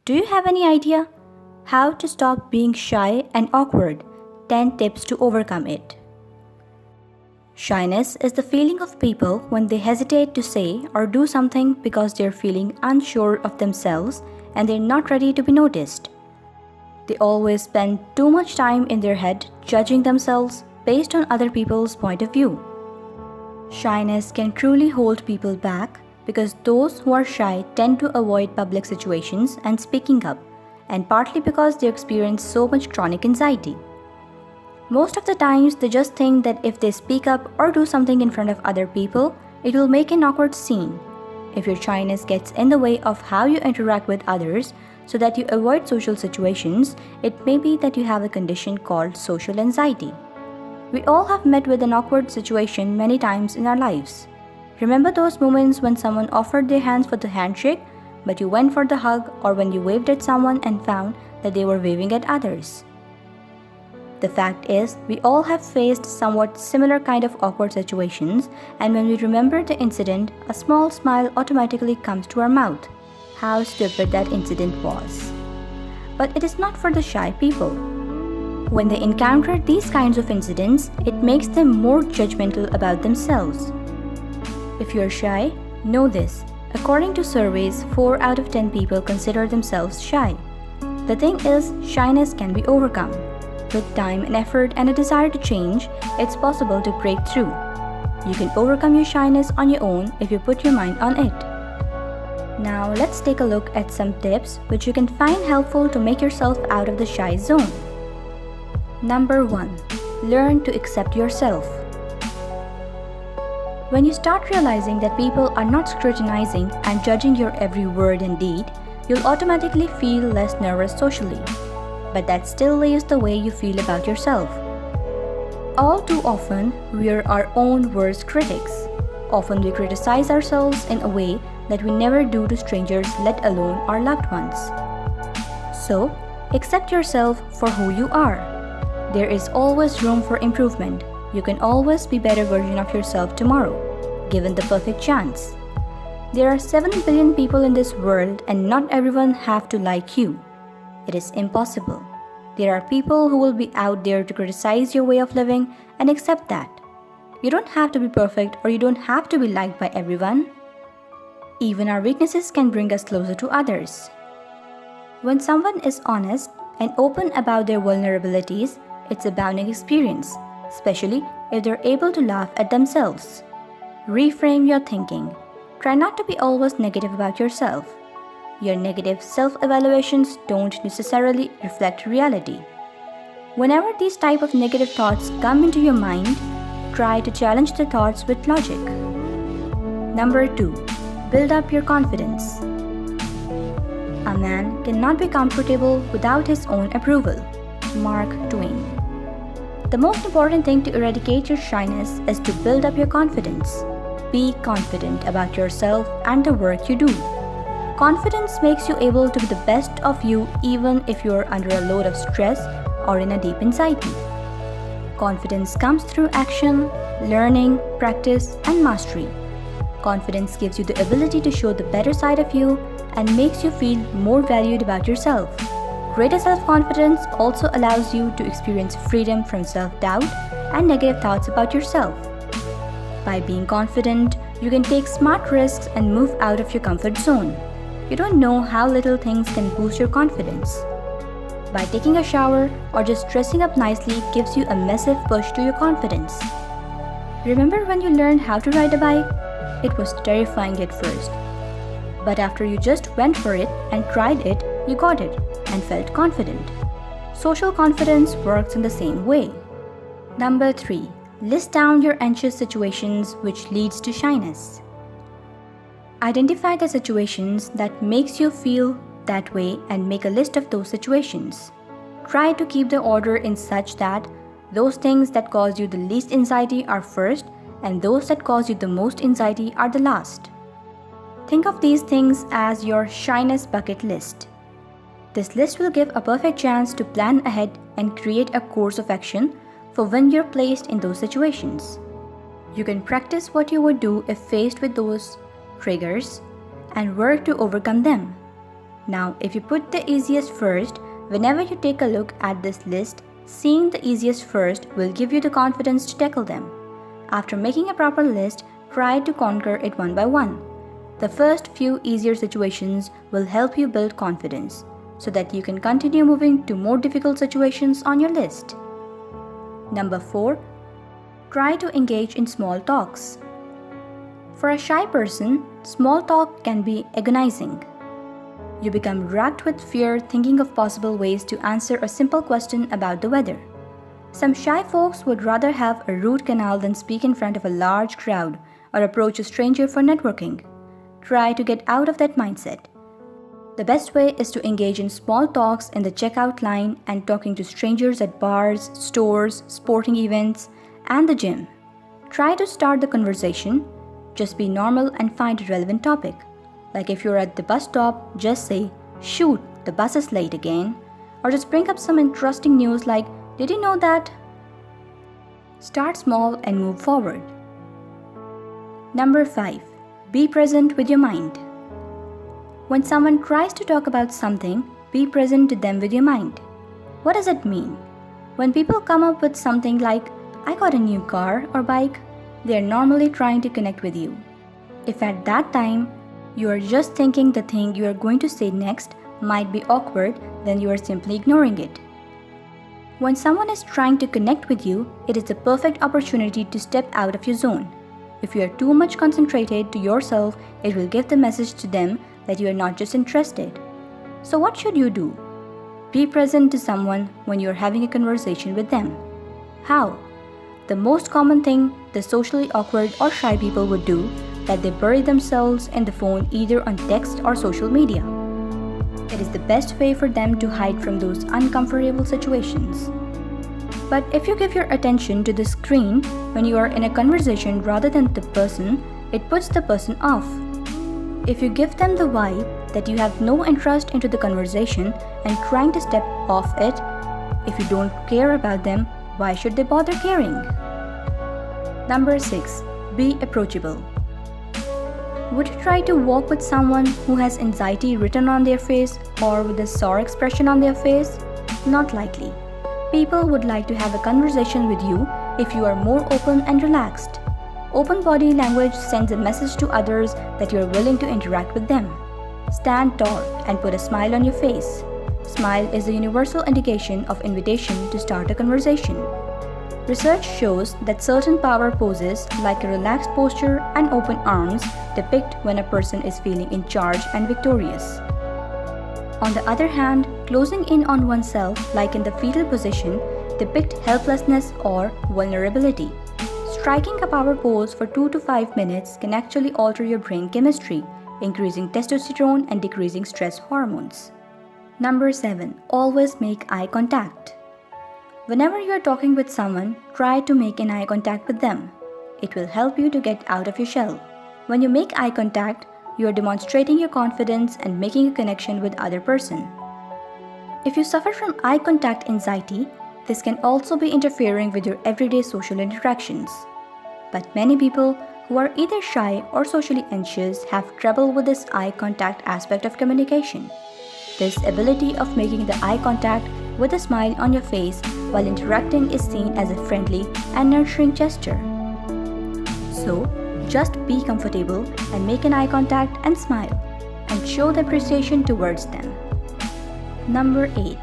Do you have any idea? How to stop being shy and awkward? 10 tips to overcome it. Shyness is the feeling of people when they hesitate to say or do something because they're feeling unsure of themselves and they're not ready to be noticed. They always spend too much time in their head judging themselves based on other people's point of view. Shyness can truly hold people back because those who are shy tend to avoid public situations and speaking up, and partly because they experience so much chronic anxiety. Most of the times, they just think that if they speak up or do something in front of other people, it will make an awkward scene. If your shyness gets in the way of how you interact with others so that you avoid social situations, it may be that you have a condition called social anxiety. We all have met with an awkward situation many times in our lives. Remember those moments when someone offered their hands for the handshake, but you went for the hug, or when you waved at someone and found that they were waving at others? The fact is, we all have faced somewhat similar kind of awkward situations, and when we remember the incident, a small smile automatically comes to our mouth. How stupid that incident was. But it is not for the shy people. When they encounter these kinds of incidents, it makes them more judgmental about themselves. If you are shy, know this. According to surveys, 4 out of 10 people consider themselves shy. The thing is, shyness can be overcome. With time and effort and a desire to change, it's possible to break through. You can overcome your shyness on your own if you put your mind on it. Now let's take a look at some tips which you can find helpful to make yourself out of the shy zone. Number 1. Learn to accept yourself. When you start realizing that people are not scrutinizing and judging your every word and deed, you'll automatically feel less nervous socially. But that still leaves the way you feel about yourself. All too often, we are our own worst critics. Often we criticize ourselves in a way that we never do to strangers, let alone our loved ones. So, accept yourself for who you are. There is always room for improvement. You can always be a better version of yourself tomorrow, given the perfect chance. There are 7 billion people in this world and not everyone have to like you. It is impossible. There are people who will be out there to criticize your way of living, and accept that. You don't have to be perfect or you don't have to be liked by everyone. Even our weaknesses can bring us closer to others. When someone is honest and open about their vulnerabilities, it's a bonding experience, especially if they're able to laugh at themselves. Reframe your thinking. Try not to be always negative about yourself. Your negative self-evaluations don't necessarily reflect reality. Whenever these type of negative thoughts come into your mind, try to challenge the thoughts with logic. Number 2. Build up your confidence. A man cannot be comfortable without his own approval. Mark Twain. The most important thing to eradicate your shyness is to build up your confidence. Be confident about yourself and the work you do. Confidence makes you able to be the best of you even if you are under a load of stress or in a deep anxiety. Confidence comes through action, learning, practice, and mastery. Confidence gives you the ability to show the better side of you and makes you feel more valued about yourself. Greater self-confidence also allows you to experience freedom from self-doubt and negative thoughts about yourself. By being confident, you can take smart risks and move out of your comfort zone. You don't know how little things can boost your confidence. By taking a shower or just dressing up nicely gives you a massive push to your confidence. Remember when you learned how to ride a bike? It was terrifying at first. But after you just went for it and tried it, you got it and felt confident. Social confidence works in the same way. Number 3. List down your anxious situations which leads to shyness. Identify the situations that makes you feel that way and make a list of those situations. Try to keep the order in such that those things that cause you the least anxiety are first and those that cause you the most anxiety are the last. Think of these things as your shyness bucket list. This list will give a perfect chance to plan ahead and create a course of action for when you're placed in those situations. You can practice what you would do if faced with those triggers and work to overcome them. Now, if you put the easiest first, whenever you take a look at this list, seeing the easiest first will give you the confidence to tackle them. After making a proper list, try to conquer it one by one. The first few easier situations will help you build confidence so that you can continue moving to more difficult situations on your list. Number 4. Try to engage in small talks. For a shy person, small talk can be agonizing. You become racked with fear thinking of possible ways to answer a simple question about the weather. Some shy folks would rather have a root canal than speak in front of a large crowd or approach a stranger for networking. Try to get out of that mindset. The best way is to engage in small talks in the checkout line and talking to strangers at bars, stores, sporting events, and the gym. Try to start the conversation. Just be normal and find a relevant topic. Like if you're at the bus stop, just say, "Shoot, the bus is late again." Or just bring up some interesting news like, "Did you know that?" Start small and move forward. Number 5. Be present with your mind. When someone tries to talk about something, be present to them with your mind. What does it mean? When people come up with something like, "I got a new car or bike," they are normally trying to connect with you. If at that time, you are just thinking the thing you are going to say next might be awkward, then you are simply ignoring it. When someone is trying to connect with you, it is the perfect opportunity to step out of your zone. If you are too much concentrated to yourself, it will give the message to them that you are not just interested. So what should you do? Be present to someone when you are having a conversation with them. How? The most common thing the socially awkward or shy people would do, that they bury themselves in the phone either on text or social media. It is the best way for them to hide from those uncomfortable situations. But if you give your attention to the screen when you are in a conversation rather than the person, it puts the person off. If you give them the vibe that you have no interest into the conversation and trying to step off it, if you don't care about them, why should they bother caring? Number 6. Be approachable. Would you try to walk with someone who has anxiety written on their face or with a sour expression on their face? Not likely. People would like to have a conversation with you if you are more open and relaxed. Open body language sends a message to others that you are willing to interact with them. Stand tall and put a smile on your face. Smile is a universal indication of invitation to start a conversation. Research shows that certain power poses like a relaxed posture and open arms depict when a person is feeling in charge and victorious. On the other hand, closing in on oneself like in the fetal position depict helplessness or vulnerability. Striking a power pose for 2 to 5 minutes can actually alter your brain chemistry, increasing testosterone and decreasing stress hormones. Number 7. Always make eye contact. Whenever you are talking with someone, try to make an eye contact with them. It will help you to get out of your shell. When you make eye contact, you are demonstrating your confidence and making a connection with other person. If you suffer from eye contact anxiety, this can also be interfering with your everyday social interactions. But many people who are either shy or socially anxious have trouble with this eye contact aspect of communication. This ability of making the eye contact with a smile on your face while interacting is seen as a friendly and nurturing gesture. So, just be comfortable and make an eye contact and smile, and show the appreciation towards them. Number 8.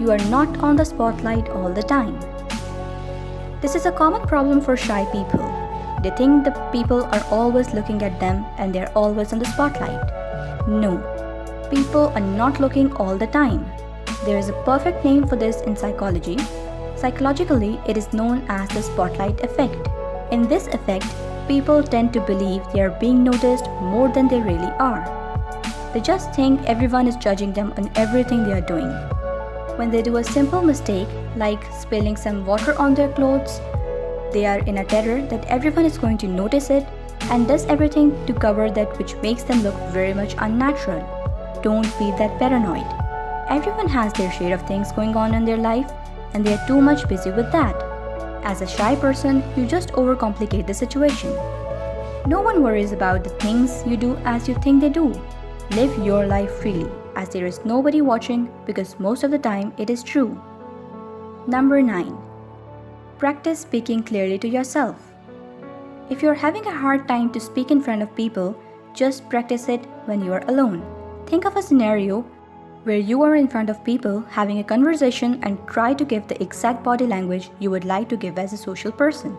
You are not on the spotlight all the time. This is a common problem for shy people. They think the people are always looking at them and they are always on the spotlight. No, people are not looking all the time. There is a perfect name for this in psychology. Psychologically, it is known as the spotlight effect. In this effect, people tend to believe they are being noticed more than they really are. They just think everyone is judging them on everything they are doing. When they do a simple mistake, like spilling some water on their clothes, they are in a terror that everyone is going to notice it and does everything to cover that, which makes them look very much unnatural. Don't be that paranoid. Everyone has their share of things going on in their life and they are too much busy with that. As a shy person, you just overcomplicate the situation. No one worries about the things you do as you think they do. Live your life freely. as there is nobody watching because most of the time it is true. Number 9. Practice speaking clearly to yourself. If you're having a hard time to speak in front of people, just practice it when you are alone. Think of a scenario where you are in front of people having a conversation and try to give the exact body language you would like to give as a social person.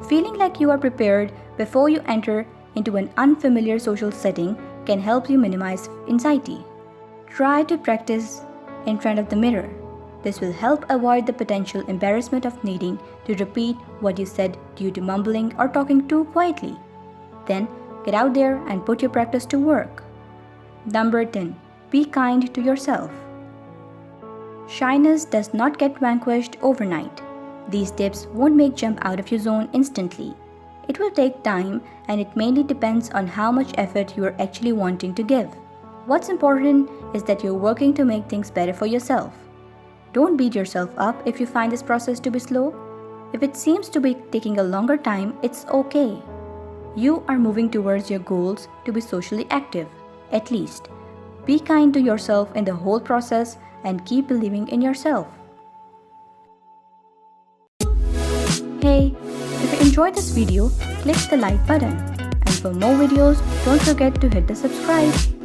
Feeling like you are prepared before you enter into an unfamiliar social setting can help you minimize anxiety. Try to practice in front of the mirror. This will help avoid the potential embarrassment of needing to repeat what you said due to mumbling or talking too quietly. Then, get out there and put your practice to work. Number 10. Be kind to yourself. Shyness does not get vanquished overnight. These tips won't make jump out of your zone instantly. It will take time, and it mainly depends on how much effort you are actually wanting to give. What's important is that you're working to make things better for yourself. Don't beat yourself up if you find this process to be slow. If it seems to be taking a longer time, it's okay. You are moving towards your goals to be socially active, at least. Be kind to yourself in the whole process and keep believing in yourself. Hey, if you enjoyed this video, click the like button. And for more videos, don't forget to hit the subscribe.